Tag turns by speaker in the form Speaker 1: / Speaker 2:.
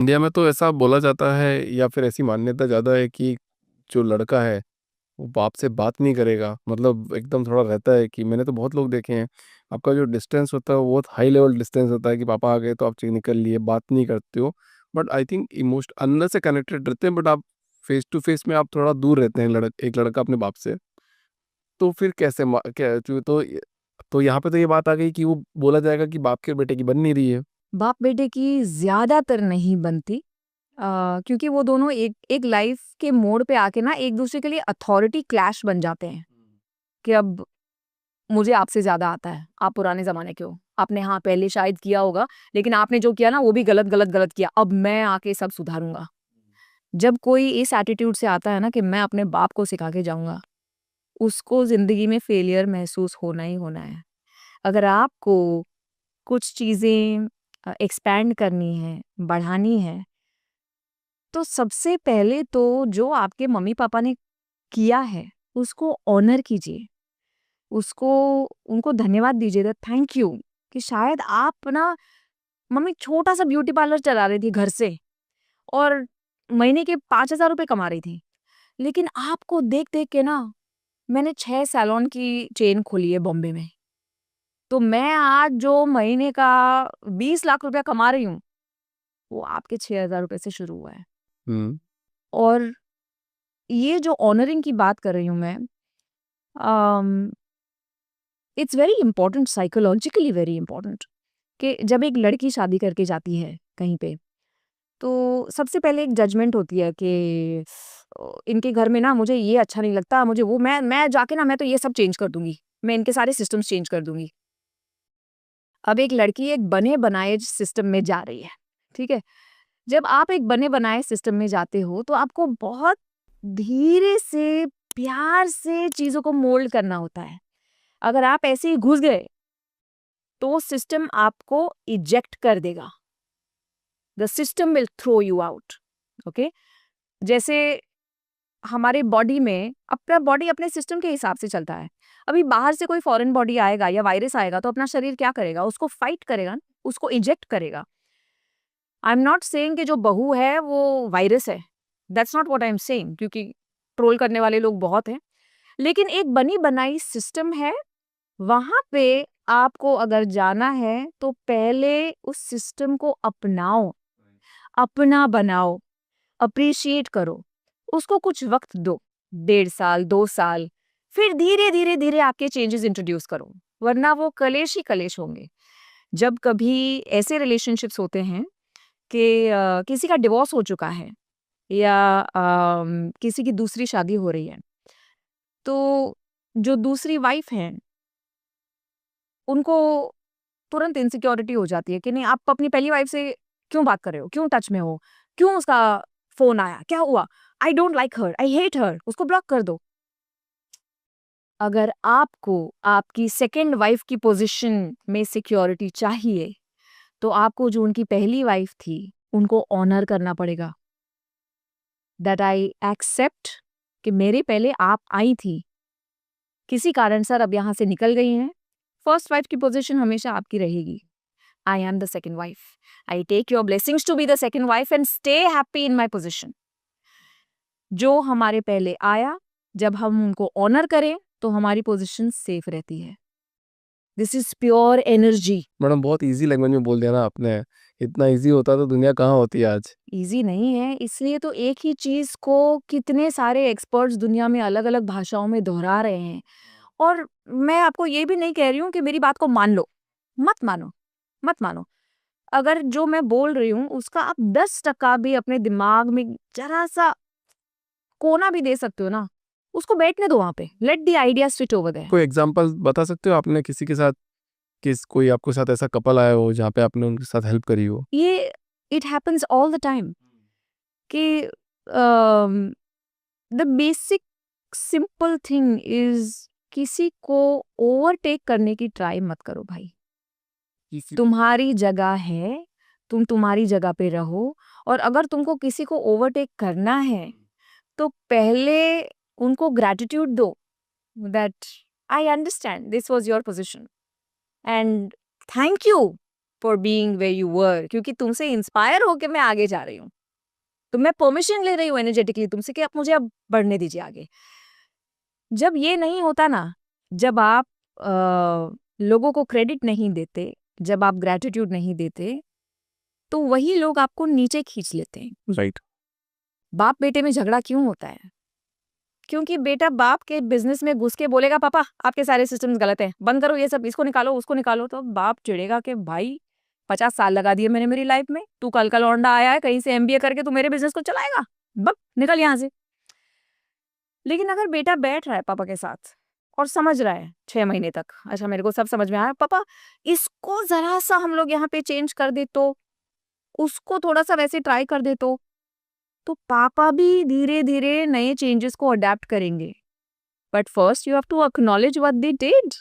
Speaker 1: India में तो ऐसा बोला जाता है या फिर ऐसी मान्यता ज़्यादा है कि जो लड़का है वो बाप से बात नहीं करेगा, मतलब एकदम थोड़ा रहता है कि मैंने तो बहुत लोग देखे हैं, आपका जो डिस्टेंस होता है वो बहुत हाई लेवल डिस्टेंस होता है कि पापा आ गए तो आप चीज निकल लिए, बात नहीं करते हो। बट आई थिंक इमोशन अंदर से कनेक्टेड रहते हैं, बट आप फेस टू फेस में आप थोड़ा दूर रहते हैं, एक लड़का अपने बाप से। तो फिर कैसे क्या तो यहाँ पे तो ये बात आ गई कि वो बोला जाएगा कि बाप के बेटे की बन नहीं रही है।
Speaker 2: बाप बेटे की ज्यादातर नहीं बनती, क्योंकि वो दोनों एक एक लाइफ के मोड़ पे आके ना एक दूसरे के लिए अथॉरिटी क्लैश बन जाते हैं कि अब मुझे आपसे ज्यादा आता है, आप पुराने जमाने के हो, आपने हाँ पहले शायद किया होगा, लेकिन आपने जो किया ना वो भी गलत गलत गलत किया, अब मैं आके सब सुधारूंगा। जब कोई इस एटीट्यूड से आता है ना कि मैं अपने बाप को सिखा के जाऊंगा, उसको जिंदगी में फेलियर महसूस होना ही होना है। अगर आपको कुछ चीजें एक्सपैंड करनी है, बढ़ानी है, तो सबसे पहले तो जो आपके मम्मी पापा ने किया है उसको ऑनर कीजिए, उसको उनको धन्यवाद दीजिए, थैंक यू कि शायद आप ना, मम्मी छोटा सा ब्यूटी पार्लर चला रही थी घर से और महीने के 5,000 रुपए कमा रही थी, लेकिन आपको देख देख के ना मैंने 6 सैलून की चेन खोली है बॉम्बे में। तो मैं आज जो महीने का 20 लाख रुपया कमा रही हूँ, वो आपके 6,000 रुपए से शुरू हुआ है।
Speaker 1: हम्म।
Speaker 2: और ये जो ऑनरिंग की बात कर रही हूँ मैं, it's very important, psychologically very important, कि जब एक लड़की शादी करके जाती है कहीं पे, तो सबसे पहले एक जजमेंट होती है कि इनके घर में ना मुझे ये अच्छा नहीं लगता, मुझे वो, मैं जाके ना मैं तो ये सब चेंज कर दूंगी, मैं इनके सारे सिस्टम्स चेंज कर दूंगी। अब एक लड़की एक बने बनाए सिस्टम में जा रही है, ठीक है। जब आप एक बने बनाए सिस्टम में जाते हो तो आपको बहुत धीरे से, प्यार से चीजों को मोल्ड करना होता है। अगर आप ऐसे ही घुस गए तो सिस्टम आपको इजेक्ट कर देगा, the system will throw you out. Okay, जैसे हमारे बॉडी में अपना बॉडी अपने सिस्टम के हिसाब से चलता है। अभी बाहर से कोई फॉरेन बॉडी आएगा या वायरस आएगा तो अपना शरीर क्या करेगा, उसको फाइट करेगा, उसको इजेक्ट करेगा। आई एम नॉट सेइंग कि जो बहू है वो वायरस है, that's not what I am saying, क्योंकि ट्रोल करने वाले लोग बहुत हैं। लेकिन एक बनी बनाई सिस्टम है, वहां पे आपको अगर जाना है तो पहले उस सिस्टम को अपनाओ, अपना बनाओ, अप्रिशिएट करो, उसको कुछ वक्त दो, 1.5 साल 2 साल, फिर धीरे धीरे धीरे आपके चेंजेस इंट्रोड्यूस करो, वरना वो कलेश ही कलेश होंगे। जब कभी ऐसे रिलेशनशिप्स होते हैं कि किसी का डिवोर्स हो चुका है या किसी की दूसरी शादी हो रही है, तो जो दूसरी वाइफ है उनको तुरंत इनसिक्योरिटी हो जाती है कि नहीं, आप अपनी पहली वाइफ से क्यों बात कर रहे हो, क्यों टच में हो, क्यों उसका फोन आया, क्या हुआ, I don't like her, I hate her, उसको ब्लॉक कर दो। अगर आपको आपकी सेकेंड वाइफ की पोजीशन में सिक्योरिटी चाहिए तो आपको जो उनकी पहली वाइफ थी उनको ऑनर करना पड़ेगा, दैट आई एक्सेप्ट कि मेरे पहले आप आई थी, किसी कारण सर अब यहाँ से निकल गई हैं, फर्स्ट वाइफ की पोजीशन हमेशा आपकी रहेगी। I am the second wife, I take your blessings to be the second wife and stay happy in my position. जो हमारे पहले आया, जब हम उनको ऑनर करें तो हमारी पोजीशन सेफ रहती है। This is pure energy.
Speaker 1: Madam बहुत इजी लैंग्वेज में बोल दिया ना आपने, इतना इजी होता तो दुनिया कहाँ होती आज।
Speaker 2: इजी नहीं है, इसलिए तो एक ही चीज को कितने सारे एक्सपर्ट्स दुनिया में अलग अलग भाषाओं में दोहरा रहे हैं। और मैं आपको ये भी नहीं कह रही हूँ कि मेरी बात को मान लो, मत मानो, मत मानो। अगर जो मैं बोल रही हूँ उसका आप 10% भी अपने दिमाग में जरा सा कोना भी दे सकते हो ना, उसको बैठने दो वहां पे, let the idea switch over there.
Speaker 1: कोई एग्जांपल बता सकते हो आपने किसी के साथ, कोई आपके साथ ऐसा कपल आया हो जहाँ पे आपने उनके साथ हेल्प करी हो।
Speaker 2: ये it happens all the time कि the basic simple thing is, किसी को ओवरटेक करने की ट्राई मत करो भाई।
Speaker 1: किसी
Speaker 2: तुम्हारी जगह है, तुम तुम्हारी जगह पे रहो, और अगर तुमको किसी को ओवरटेक करना है तो पहले उनको ग्रैटिट्यूड दो, that I understand this was your position and thank you for being where you were, क्योंकि तुमसे इंस्पायर होके मैं आगे जा रही हूँ। तो मैं परमिशन ले रही हूँ एनर्जेटिकली तुमसे कि आप मुझे अब बढ़ने दीजिए आगे। जब ये नहीं होता ना, जब आप लोगों को क्रेडिट नहीं देते, जब आप ग्रैटिट्यूड नहीं देते, तो वही लोग आपको नीचे खींच लेते हैं।
Speaker 1: राइट।
Speaker 2: बाप बेटे में झगड़ा क्यों होता है? क्योंकि बेटा बाप के बिजनेस में घुस के बोलेगा पापा आपके सारे सिस्टम्स गलत हैं, बंद करो ये सब, इसको निकालो उसको निकालो, तो बाप चिढ़ेगा कि भाई 50 साल लगा दिए मैंने मेरी लाइफ में, तू कल का लौंडा आया है कहीं से एमबीए करके, तू मेरे बिजनेस को चलाएगा, बक निकल यहाँ से। लेकिन अगर बेटा बैठ रहा है पापा के साथ और समझ रहा है 6 महीने तक, अच्छा मेरे को सब समझ में आया पापा, इसको जरा सा हम लोग यहाँ पे चेंज कर दे तो, उसको थोड़ा सा वैसे ट्राई कर दे तो पापा भी धीरे धीरे नए चेंजेस को अडेप्ट करेंगे। But first you have to acknowledge what they did.